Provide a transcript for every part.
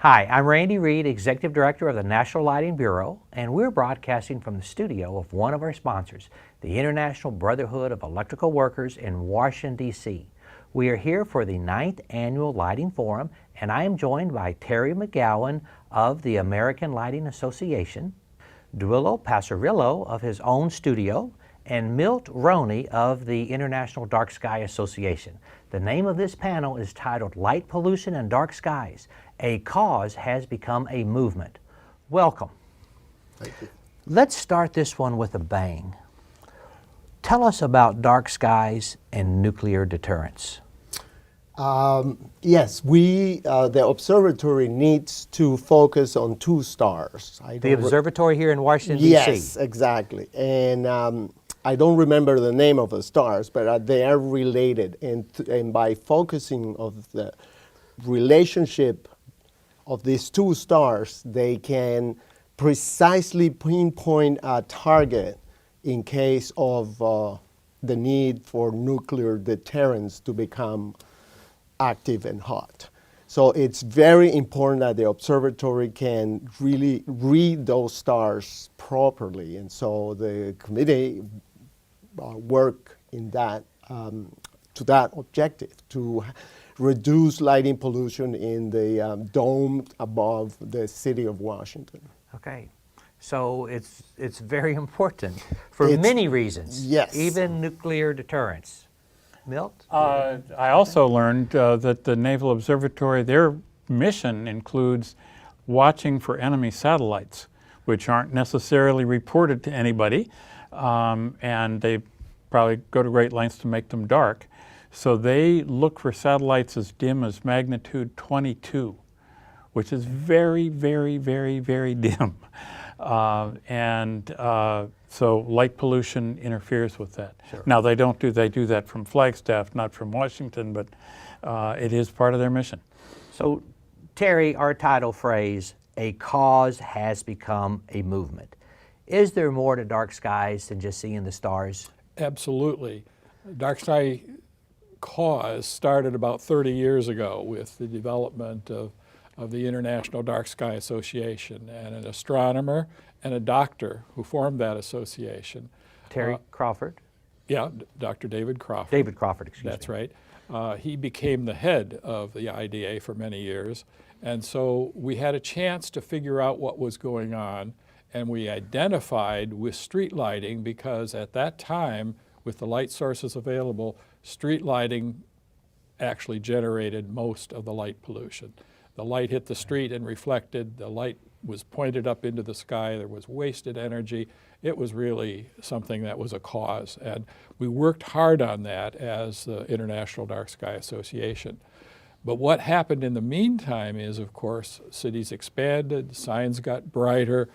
Hi, I'm Reid, Executive Director of the National Lighting Bureau, and we're broadcasting from the studio of one of our sponsors, the International Brotherhood of Electrical Workers in Washington, D.C. We are here for the 9th Annual Lighting Forum, and I am joined by Terry McGowan of the American Lighting Association, Diulio Passariello of his own studio, and Milt Roney of the International Dark Sky Association. The name of this panel is titled Light Pollution and Dark Skies, a Cause Has Become a Movement. Welcome. Thank you. Let's start this one with a bang. Tell us about dark skies and nuclear deterrence. Yes, the observatory needs to focus on two stars. The observatory here in Washington, D.C. Yes, exactly. And I don't remember the name of the stars, but they are related. And by focusing of the relationship of these two stars, they can precisely pinpoint a target in case of the need for nuclear deterrence to become active and hot. So it's very important that the observatory can really read those stars properly. And so the committee work in that, to that objective, to reduce lighting pollution in the dome above the city of Washington. Okay. So it's very important for many reasons. Yes. Even nuclear deterrence. Milt? I also learned that the Naval Observatory, their mission includes watching for enemy satellites, which aren't necessarily reported to anybody, and they probably go to great lengths to make them dark. So they look for satellites as dim as magnitude 22, which is very, very, very, very dim. So light pollution interferes with that. Sure. Now they do that from Flagstaff, not from Washington, but it is part of their mission. So Terry, our title phrase, a cause has become a movement. Is there more to dark skies than just seeing the stars? Absolutely. Dark sky cause started about 30 years ago with the development of the International Dark Sky Association, and an astronomer and a doctor who formed that association. Terry Crawford? Yeah, Dr. David Crawford. David Crawford, excuse me. That's right. He became the head of the IDA for many years, and so we had a chance to figure out what was going on, and we identified with street lighting, because at that time, with the light sources available, street lighting actually generated most of the light pollution. The light hit the street and reflected, the light was pointed up into the sky, there was wasted energy. It was really something that was a cause, and we worked hard on that as the International Dark Sky Association. But what happened in the meantime is, of course, cities expanded, signs got brighter,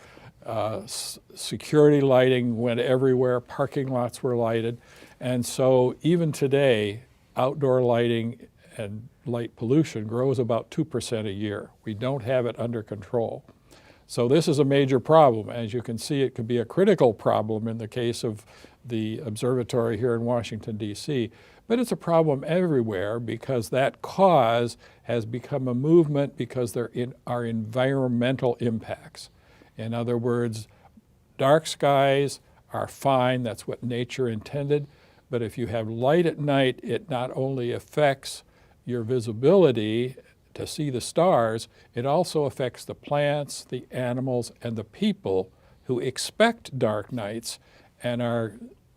security lighting went everywhere, parking lots were lighted, and so even today, outdoor lighting and light pollution grows about 2% a year. We don't have it under control. So this is a major problem. As you can see, it could be a critical problem in the case of the observatory here in Washington, D.C., but it's a problem everywhere because that cause has become a movement because there are environmental impacts. In other words, dark skies are fine, that's what nature intended, but if you have light at night, it not only affects your visibility to see the stars, it also affects the plants, the animals, and the people who expect dark nights and are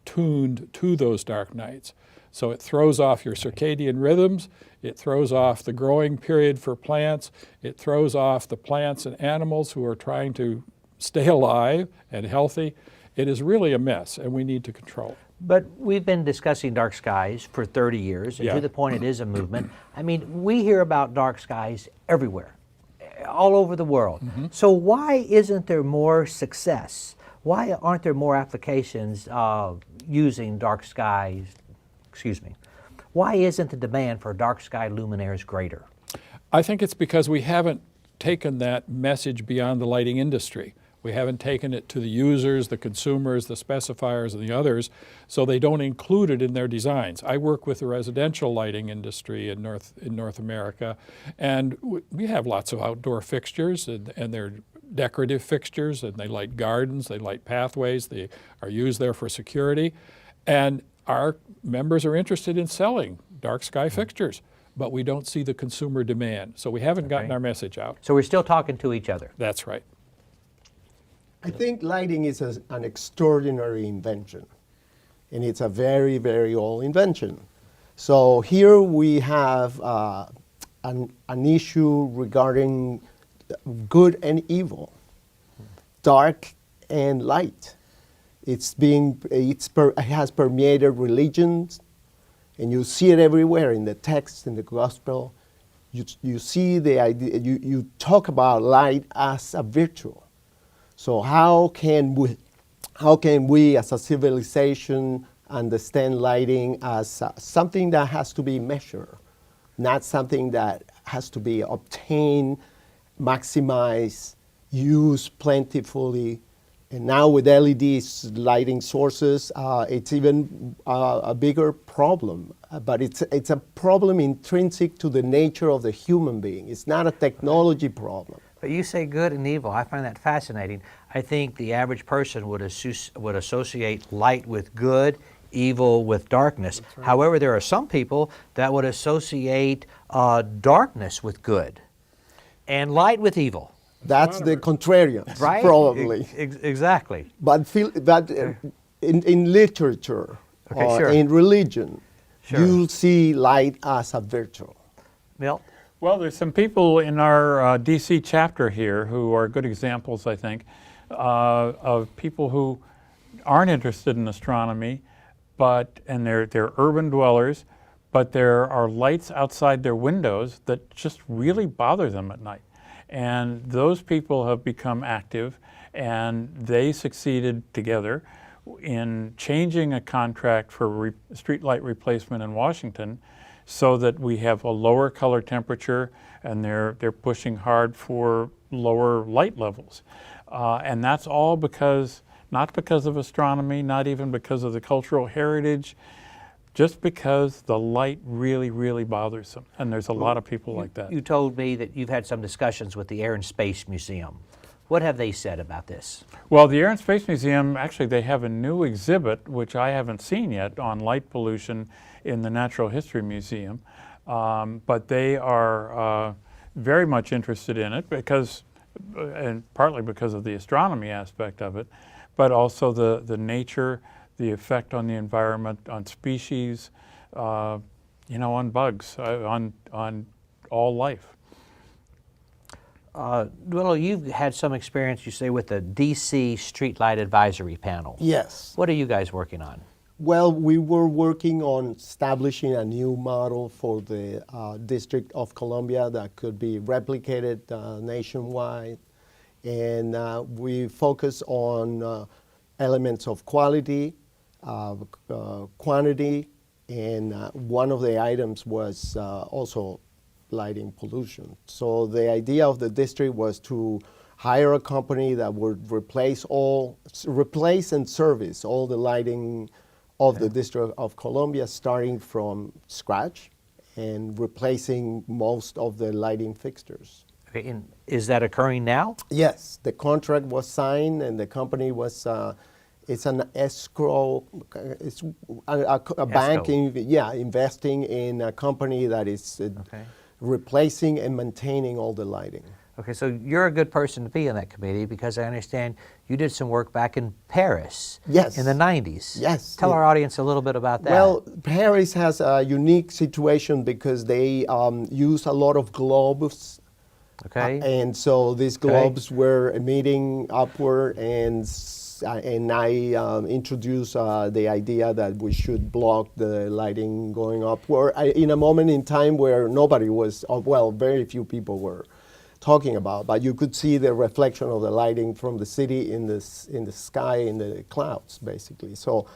tuned to those dark nights. So it throws off your circadian rhythms, it throws off the growing period for plants, it throws off the plants and animals who are trying to stay alive and healthy. It is really a mess, and we need to control it. But we've been discussing dark skies for 30 years, and Yeah. to the point it is a movement. I mean, we hear about dark skies everywhere, all over the world. Mm-hmm. So why isn't there more success? Why aren't there more applications using dark skies, why isn't the demand for dark sky luminaires greater? I think it's because we haven't taken that message beyond the lighting industry. We haven't taken it to the users, the consumers, the specifiers, and the others, so they don't include it in their designs. I work with the residential lighting industry in North America, and we have lots of outdoor fixtures, and they're decorative fixtures, and they light gardens, they light pathways, they are used there for security. And our members are interested in selling dark sky fixtures, but we don't see the consumer demand. So we haven't gotten our message out. So we're still talking to each other. That's right. I think lighting is an extraordinary invention, and it's a very, very old invention. So here we have an issue regarding good and evil, dark and light. It has permeated religions, and you see it everywhere in the text, in the gospel. You see the idea. You talk about light as a virtue. So how can we as a civilization understand lighting as something that has to be measured, not something that has to be obtained, maximized, used plentifully? And now with LEDs lighting sources, it's even a bigger problem. But it's a problem intrinsic to the nature of the human being. It's not a technology problem. But you say good and evil. I find that fascinating. I think the average person would associate light with good, evil with darkness. Right. However, there are some people that would associate darkness with good and light with evil. That's the contrarians, right? Probably. Exactly. But in literature or sure. in religion, Sure. you'll see light as a virtue. Milt? Well, there's some people in our DC chapter here who are good examples, I think, of people who aren't interested in astronomy, and they're urban dwellers, but there are lights outside their windows that just really bother them at night. And those people have become active, and they succeeded together in changing a contract for street light replacement in Washington so that we have a lower color temperature, and they're pushing hard for lower light levels. And that's all not because of astronomy, not even because of the cultural heritage, just because the light really, really bothers them. And there's a lot of people like that. You told me that you've had some discussions with the Air and Space Museum. What have they said about this? Well, the Air and Space Museum, actually, they have a new exhibit, which I haven't seen yet, on light pollution in the Natural History Museum. But they are very much interested in it and partly because of the astronomy aspect of it, but also the nature, the effect on the environment, on species, on bugs, on all life. Well, you've had some experience, you say, with the DC Streetlight Advisory Panel. Yes. What are you guys working on? Well, we were working on establishing a new model for the District of Columbia that could be replicated nationwide. And we focus on elements of quality, quantity, and one of the items was also lighting pollution. So the idea of the district was to hire a company that would replace and service all the lighting of the District of Columbia, starting from scratch and replacing most of the lighting fixtures. Okay, and is that occurring now? Yes, the contract was signed and the company was, it's an escrow, it's a bank, investing in a company that is replacing and maintaining all the lighting. Okay, so you're a good person to be in that committee because I understand you did some work back in Paris. Yes. In the 90s. Yes. Tell our audience a little bit about that. Well, Paris has a unique situation because they use a lot of globes. Okay. And so these globes were emitting upward, and I introduced the idea that we should block the lighting going upward in a moment in time where nobody was, very few people were talking about, but you could see the reflection of the lighting from the city in the sky, in the clouds, basically. So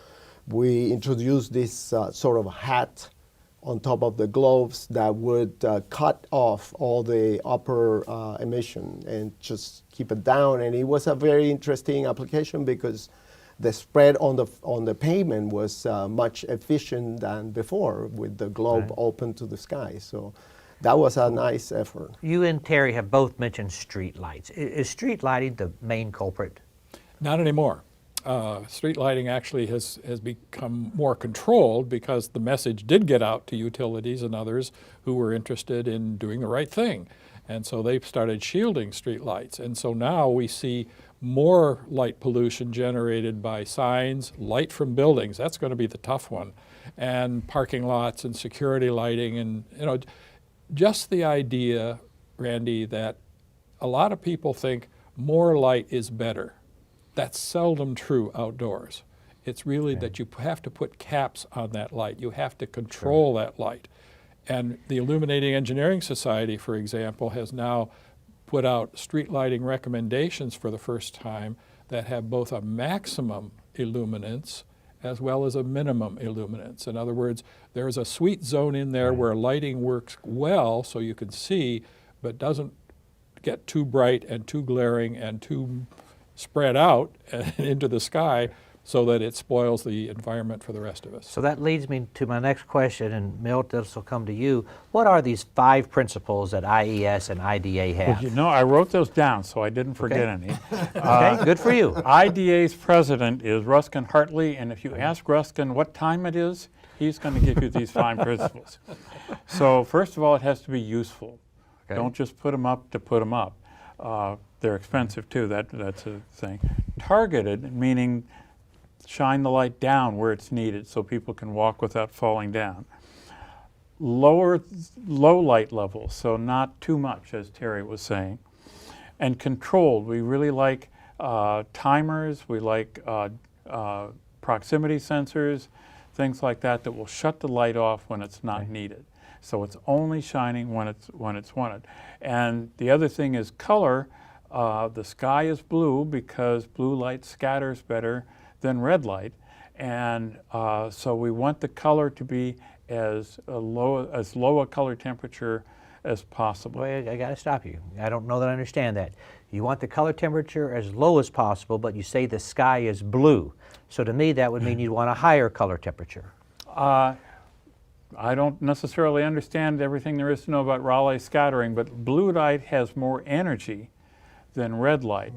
we introduced this sort of hat on top of the globes that would cut off all the upper emission and just keep it down. And it was a very interesting application because the spread on the pavement was much efficient than before with the globe open to the sky. So that was a nice effort. You and Terry have both mentioned street lights. Is street lighting the main culprit? Not anymore. Street lighting actually has become more controlled because the message did get out to utilities and others who were interested in doing the right thing. And so they started shielding street lights. And so now we see more light pollution generated by signs, light from buildings, that's going to be the tough one, and parking lots and security lighting. And just the idea, Randy, that a lot of people think more light is better. That's seldom true outdoors. It's really that you have to put caps on that light. You have to control that light. And the Illuminating Engineering Society, for example, has now put out street lighting recommendations for the first time that have both a maximum illuminance as well as a minimum illuminance. In other words, there's a sweet zone in there where lighting works well so you can see, but doesn't get too bright and too glaring and too spread out into the sky so that it spoils the environment for the rest of us. So that leads me to my next question, and Milt, this will come to you. What are these 5 principles that IES and IDA have? Well, I wrote those down, so I didn't forget any. Okay, good for you. IDA's president is Ruskin Hartley, and if you ask Ruskin what time it is, he's going to give you these 5 principles. So first of all, it has to be useful. Okay. Don't just put them up to put them up. They're expensive too, that's a thing. Targeted, meaning shine the light down where it's needed so people can walk without falling down. Low light levels, so not too much, as Terry was saying. And controlled, we really like timers, we like proximity sensors, things like that that will shut the light off when it's not needed. So it's only shining when it's wanted. And the other thing is color. The sky is blue because blue light scatters better than red light, and so we want the color to be as low a color temperature as possible. Well, I got to stop you. I don't know that I understand that. You want the color temperature as low as possible, but you say the sky is blue. So to me, that would mean you'd want a higher color temperature. I don't necessarily understand everything there is to know about Rayleigh scattering, but blue light has more energy than red light.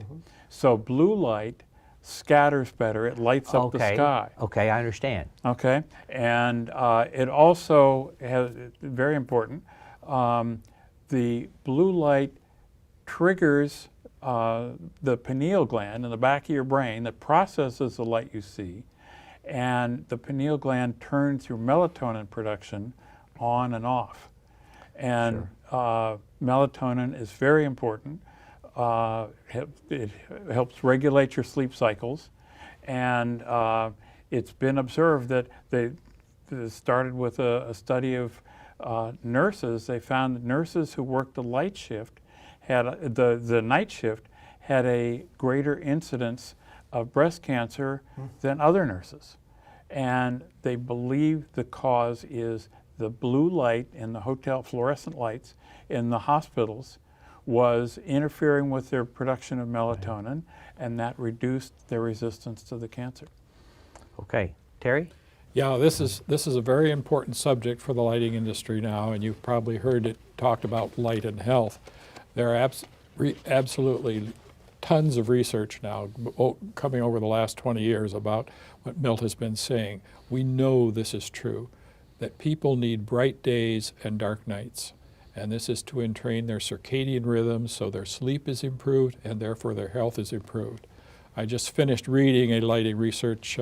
So blue light scatters better, it lights up the sky. Okay, I understand. Okay, and it also has, very important, the blue light triggers the pineal gland in the back of your brain that processes the light you see, and the pineal gland turns your melatonin production on and off. And melatonin is very important. It helps regulate your sleep cycles, and it's been observed that they started with a study of nurses. They found that nurses who worked the light shift had the night shift had a greater incidence of breast cancer than other nurses, and they believe the cause is the blue light in the hotel, fluorescent lights in the hospitals was interfering with their production of melatonin, and that reduced their resistance to the cancer. Okay, Terry? Yeah, this is a very important subject for the lighting industry now, and you've probably heard it talked about light and health. There are absolutely tons of research now coming over the last 20 years about what Milt has been saying. We know this is true, that people need bright days and dark nights. And this is to entrain their circadian rhythms so their sleep is improved and therefore their health is improved. I just finished reading a lighting research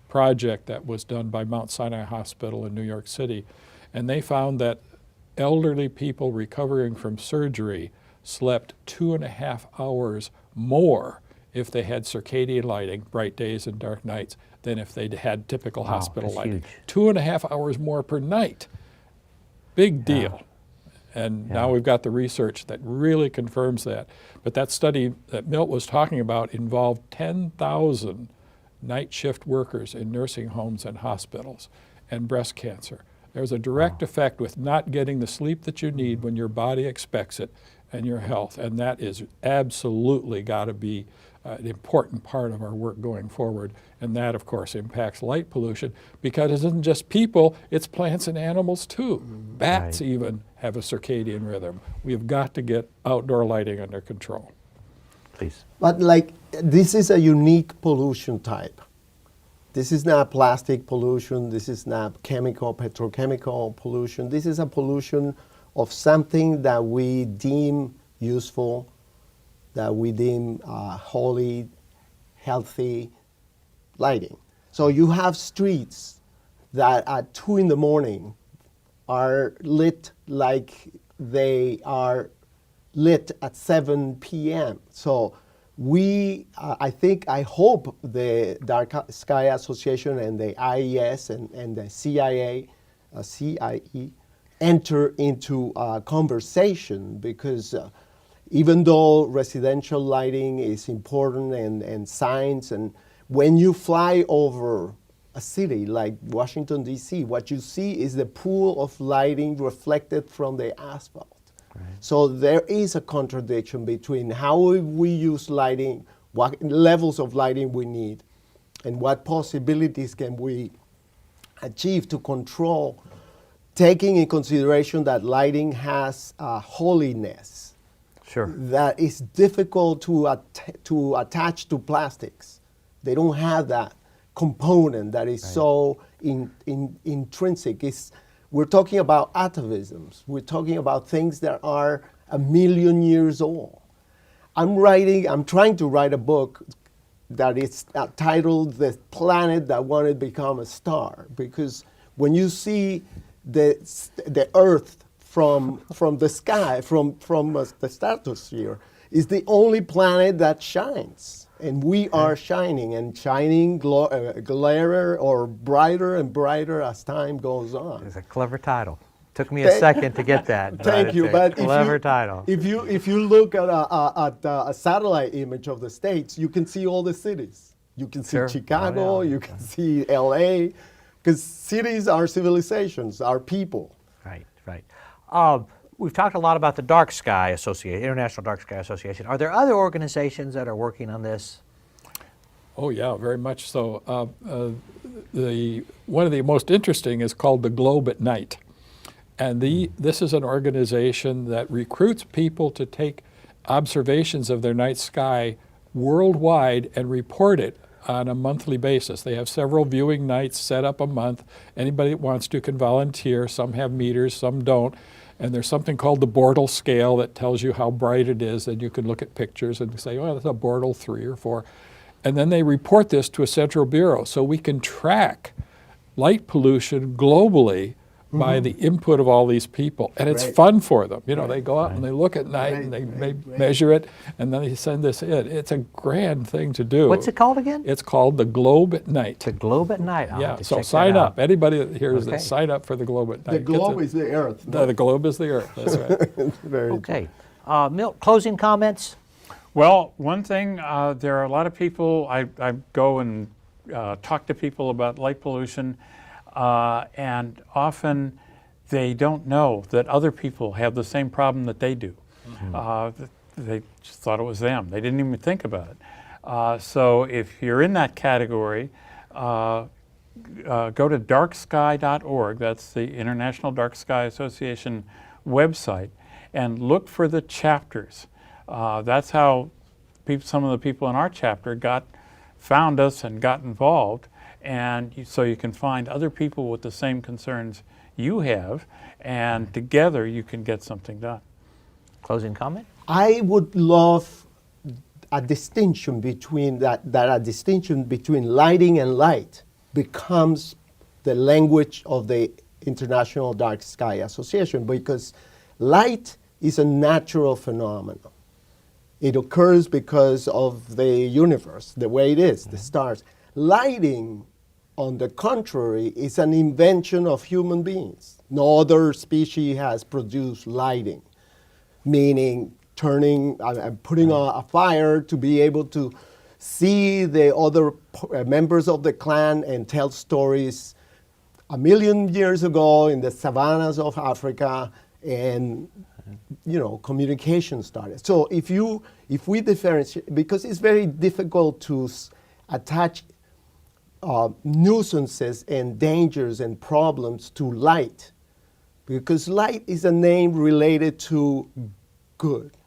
project that was done by Mount Sinai Hospital in New York City, and they found that elderly people recovering from surgery slept 2.5 hours more if they had circadian lighting, bright days and dark nights, than if they had typical hospital lighting. Huge. 2.5 hours more per night. Big deal. And now we've got the research that really confirms that. But that study that Milt was talking about involved 10,000 night shift workers in nursing homes and hospitals and breast cancer. There's a direct effect with not getting the sleep that you need when your body expects it and your health. And that is absolutely got to be an important part of our work going forward. And that, of course, impacts light pollution because it isn't just people, it's plants and animals too. Bats even have a circadian rhythm. We've got to get outdoor lighting under control. Please. But like, this is a unique pollution type. This is not plastic pollution. This is not chemical, petrochemical pollution. This is a pollution of something that we deem useful, that we deem holy, healthy lighting. So you have streets that at 2 in the morning are lit like they are lit at 7 p.m. So I hope the Dark Sky Association and the IES and the CIE enter into a conversation because even though residential lighting is important and science, and when you fly over a city like Washington, D.C., what you see is the pool of lighting reflected from the asphalt. Right. So there is a contradiction between how we use lighting, what levels of lighting we need, and what possibilities can we achieve to control, taking in consideration that lighting has holiness. Sure. That is difficult to attach to plastics. They don't have that component that is so intrinsic. We're talking about atavisms. We're talking about things that are 1 million years old. I'm trying to write a book that is titled "The Planet That Wanted to Become a Star," because when you see the Earth from the sky, from the stratosphere, is the only planet that shines. And we are shining, and shining glare or brighter and brighter as time goes on. It's a clever title. Took me a second to get that. Thank you. But clever title. If you look at a satellite image of the States, you can see all the cities. You can see Chicago. You can see L.A. Because cities are civilizations, are people. Right. Right. We've talked a lot about the Dark Sky Association, International Dark Sky Association. Are there other organizations that are working on this? Oh yeah, very much so. One of the most interesting is called the Globe at Night. And this is an organization that recruits people to take observations of their night sky worldwide and report it on a monthly basis. They have several viewing nights set up a month. Anybody that wants to can volunteer. Some have meters, some don't. And there's something called the Bortle scale that tells you how bright it is, and you can look at pictures and say, oh, that's a Bortle 3 or 4. And then they report this to a central bureau. So we can track light pollution globally by the input of all these people. And it's fun for them. You know, they go out and they look at night and they measure it, and then they send this in. It's a grand thing to do. What's it called again? It's called the Globe at Night. The Globe at Night. Yeah, so sign up. Anybody that hears this, sign up for the Globe at Night. The globe is the Earth. The globe is the Earth, that's right. Very okay. Milt, closing comments? Well, one thing, there are a lot of people, I go and talk to people about light pollution, and often they don't know that other people have the same problem that they do. They just thought it was them. They didn't even think about it. So if you're in that category, go to darksky.org, that's the International Dark Sky Association website, and look for the chapters. That's how some of the people in our chapter found us and got involved, and so you can find other people with the same concerns you have, and together you can get something done. Closing comment? I would love a distinction between that a distinction between lighting and light becomes the language of the International Dark Sky Association, because light is a natural phenomenon. It occurs because of the universe, the way it is, the stars. Lighting, on the contrary, is an invention of human beings. No other species has produced lighting, meaning turning and putting on a fire to be able to see the other members of the clan and tell stories a million years ago in the savannas of Africa, and communication started. So if we differentiate, because it's very difficult to attach nuisances and dangers and problems to light, because light is a name related to good,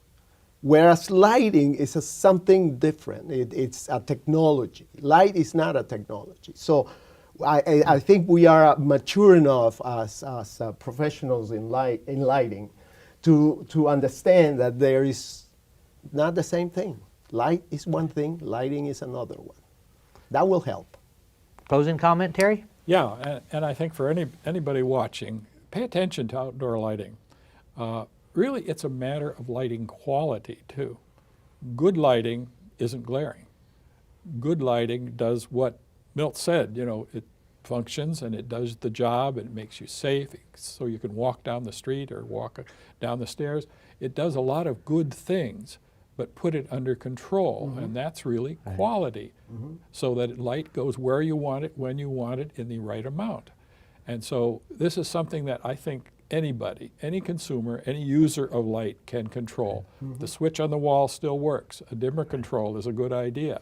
whereas lighting is something different. It's a technology. Light is not a technology. So I think we are mature enough as professionals in lighting to understand that there is not the same thing. Light is one thing, lighting is another one. That will help. Closing comment, Terry? Yeah, and I think for anybody watching, pay attention to outdoor lighting. Really, it's a matter of lighting quality too. Good lighting isn't glaring. Good lighting does what Milt said, it functions and it does the job, and it makes you safe so you can walk down the street or walk down the stairs. It does a lot of good things, but put it under control, and that's really quality, so that light goes where you want it, when you want it, in the right amount. And so this is something that I think anybody, any consumer, any user of light can control. The switch on the wall still works. A dimmer control is a good idea.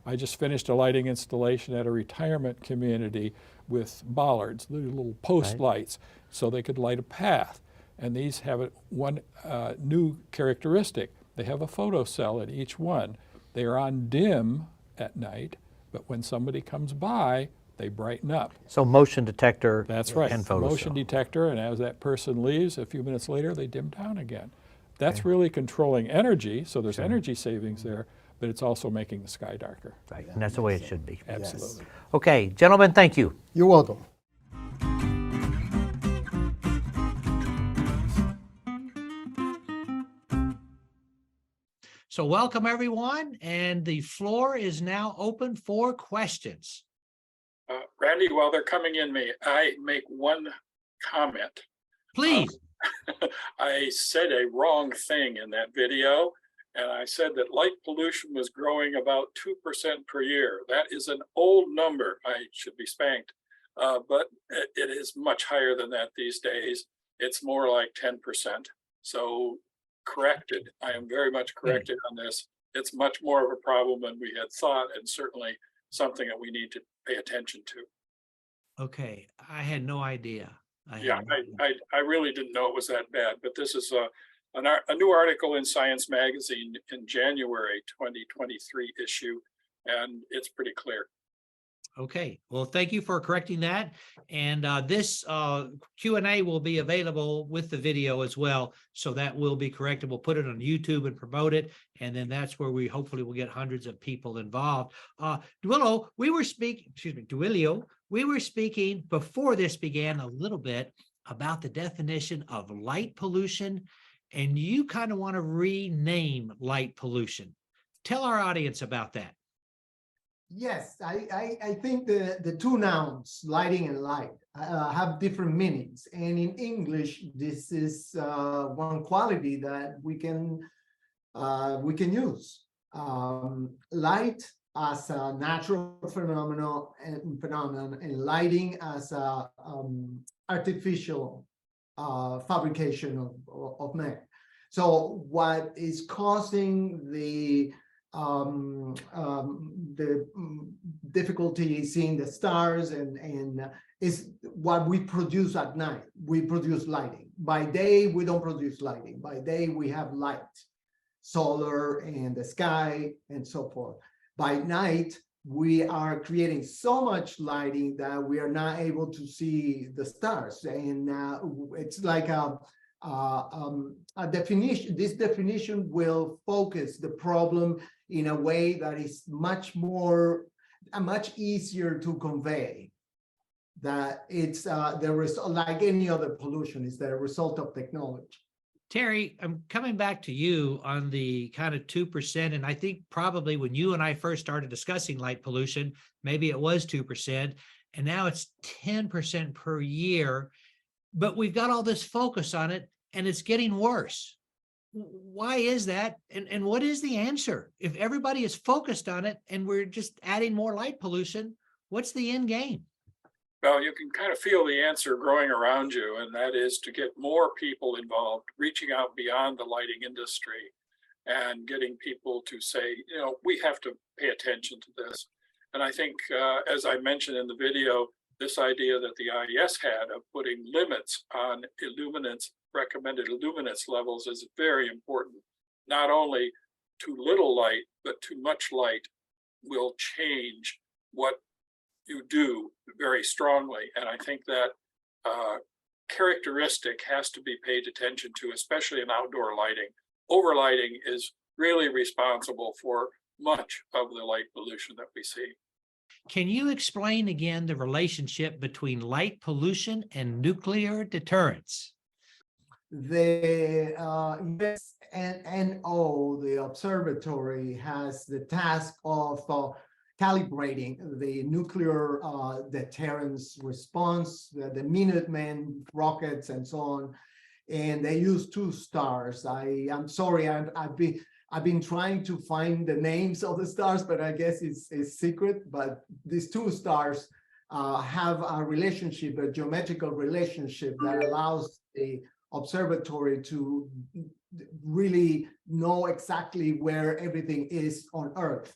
I just finished a lighting installation at a retirement community with bollards, little post lights, so they could light a path. And these have one new characteristic. They have a photo cell in each one. They are on dim at night, but when somebody comes by, they brighten up. So motion detector. That's right. And photo Motion cell. detector, and as that person leaves, a few minutes later, they dim down again. That's really controlling energy, so there's energy savings there, but it's also making the sky darker. Right, and that's the way it should be. Absolutely. Okay, gentlemen, thank you. You're welcome. So welcome, everyone, and the floor is now open for questions. Randy, while they're coming in, may I make one comment? Please. I said a wrong thing in that video, and I said that light pollution was growing about 2% per year. That is an old number. I should be spanked, but it is much higher than that these days. It's more like 10%. So corrected. I am very much corrected on this. It's much more of a problem than we had thought, and certainly something that we need to pay attention to. Okay, I had no idea. I really didn't know it was that bad, but this is a new article in Science Magazine in January 2023 issue, and it's pretty clear. Okay, well, thank you for correcting that. And this Q&A will be available with the video as well. So that will be corrected. We'll put it on YouTube and promote it. And then that's where we hopefully will get hundreds of people involved. Duilio, we were speaking before this began a little bit about the definition of light pollution. And you kind of want to rename light pollution. Tell our audience about that. Yes, I think the two nouns, lighting and light, have different meanings. And in English, this is one quality that we can use. Light as a natural phenomenon, and lighting as a artificial fabrication of man. So what is causing the difficulty seeing the stars and is what we produce at night. We produce lighting. By day, we don't produce lighting. By day, we have light, solar and the sky and so forth. By night, we are creating so much lighting that we are not able to see the stars. And it's like a definition. This definition will focus the problem in a way that is much easier to convey. That it's the result, like any other pollution, is the result of technology. Terry, I'm coming back to you on the kind of 2%. And I think probably when you and I first started discussing light pollution, maybe it was 2%, and now it's 10% per year. But we've got all this focus on it, and it's getting worse. Why is that? And what is the answer? If everybody is focused on it and we're just adding more light pollution, what's the end game? Well, you can kind of feel the answer growing around you, and that is to get more people involved, reaching out beyond the lighting industry and getting people to say, you know, we have to pay attention to this. And I think, as I mentioned in the video, this idea that the IES had of putting limits on illuminance, recommended illuminance levels is very important. Not only too little light, but too much light will change what you do very strongly. And I think that characteristic has to be paid attention to, especially in outdoor lighting. Overlighting is really responsible for much of the light pollution that we see. Can you explain again the relationship between light pollution and nuclear deterrence? The USNO, the observatory, has the task of calibrating the nuclear deterrence response, the Minutemen rockets and so on. And they use 2 stars. I'm sorry, I've been trying to find the names of the stars, but I guess it's secret. But these 2 stars have a relationship, a geometrical relationship that allows the observatory to really know exactly where everything is on Earth.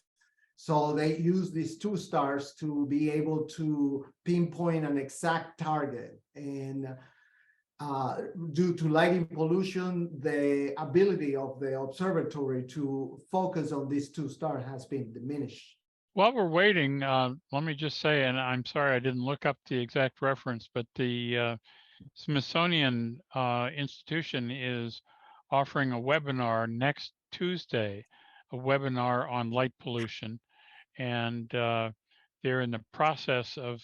So they use these 2 stars to be able to pinpoint an exact target. And due to lighting pollution, the ability of the observatory to focus on these 2 stars has been diminished. While we're waiting, let me just say, and I'm sorry I didn't look up the exact reference, but the Smithsonian Institution is offering a webinar next Tuesday, a webinar on light pollution. And they're in the process of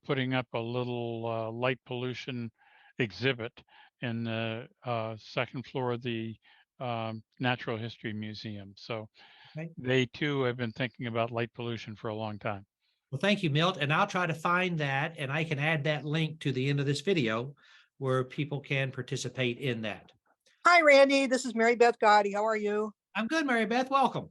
putting up a little light pollution exhibit in the 2nd floor of the Natural History Museum. So they too have been thinking about light pollution for a long time. Well, thank you, Milt. And I'll try to find that, and I can add that link to the end of this video where people can participate in that. Hi, Randy. This is Mary Beth Gotti. How are you? I'm good, Mary Beth. Welcome.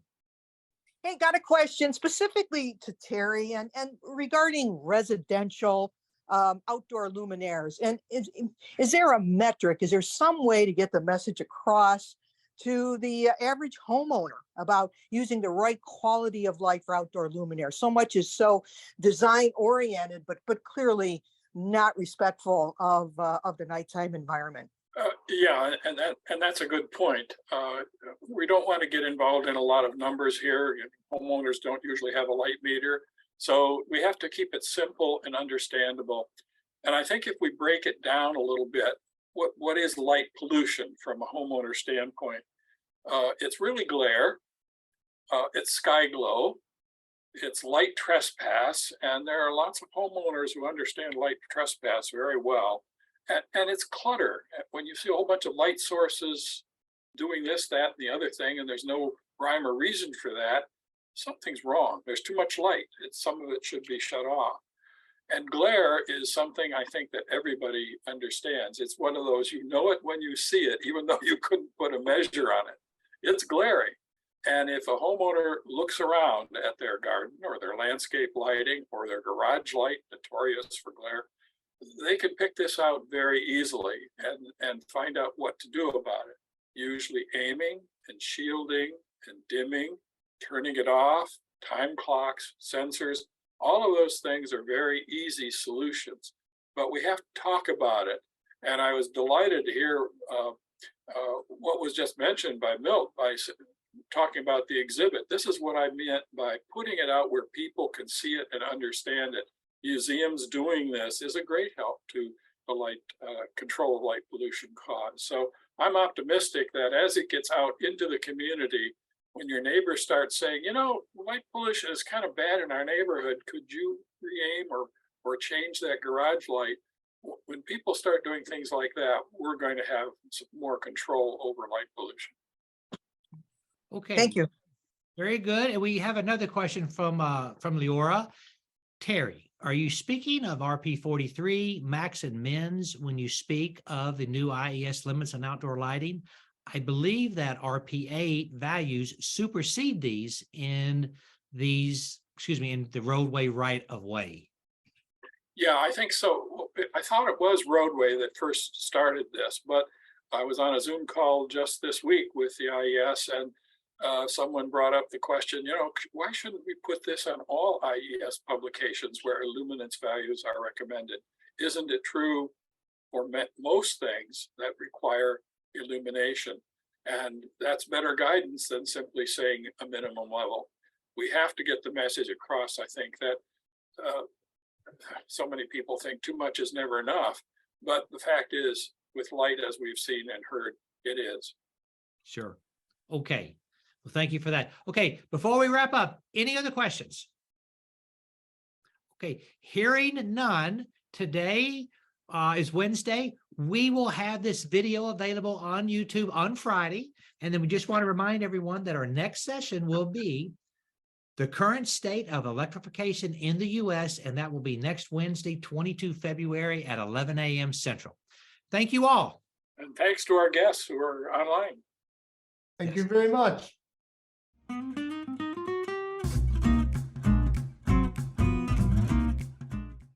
Hey, got a question specifically to Terry and regarding residential outdoor luminaires. And is there a metric? Is there some way to get the message across to the average homeowner about using the right quality of light for outdoor luminaires? So much is so design oriented, but clearly not respectful of the nighttime environment. Yeah, and that's a good point. We don't want to get involved in a lot of numbers here. Homeowners don't usually have a light meter, so we have to keep it simple and understandable. And I think if we break it down a little bit, what is light pollution from a homeowner standpoint? It's really glare, it's sky glow, it's light trespass, and there are lots of homeowners who understand light trespass very well. And it's clutter. When you see a whole bunch of light sources doing this, that, and the other thing, and there's no rhyme or reason for that, something's wrong. There's too much light. Some of it should be shut off. And glare is something I think that everybody understands. It's one of those, you know it when you see it, even though you couldn't put a measure on it. It's glaring. And if a homeowner looks around at their garden or their landscape lighting or their garage light, notorious for glare, they can pick this out very easily and find out what to do about it. Usually aiming and shielding and dimming, turning it off, time clocks, sensors, all of those things are very easy solutions, but we have to talk about it. And I was delighted to hear what was just mentioned by Milt by talking about the exhibit. This is what I meant by putting it out where people can see it and understand it. Museums doing this is a great help to the light control of light pollution cause. So I'm optimistic that as it gets out into the community, when your neighbors start saying, you know, light pollution is kind of bad in our neighborhood, could you re-aim or change that garage light? When people start doing things like that, we're going to have some more control over light pollution. Okay. Thank you. Very good. And we have another question from Leora. Terry, are you speaking of RP 43, max and mins, when you speak of the new IES limits on outdoor lighting? I believe that RP 8 values supersede these in the roadway right of way. Yeah, I think so. I thought it was roadway that first started this, but I was on a Zoom call just this week with the IES, and someone brought up the question, why shouldn't we put this on all IES publications where illuminance values are recommended? Isn't it true for most things that require illumination? And that's better guidance than simply saying a minimum level. We have to get the message across, I think, that so many people think too much is never enough. But the fact is, with light, as we've seen and heard, it is. Sure. Okay. Well, thank you for that. Okay, before we wrap up, any other questions? Okay, hearing none, today is Wednesday. We will have this video available on YouTube on Friday. And then we just want to remind everyone that our next session will be the current state of electrification in the U.S., and that will be next Wednesday, 22 February at 11 a.m. Central. Thank you all. And thanks to our guests who are online. Thank you very much.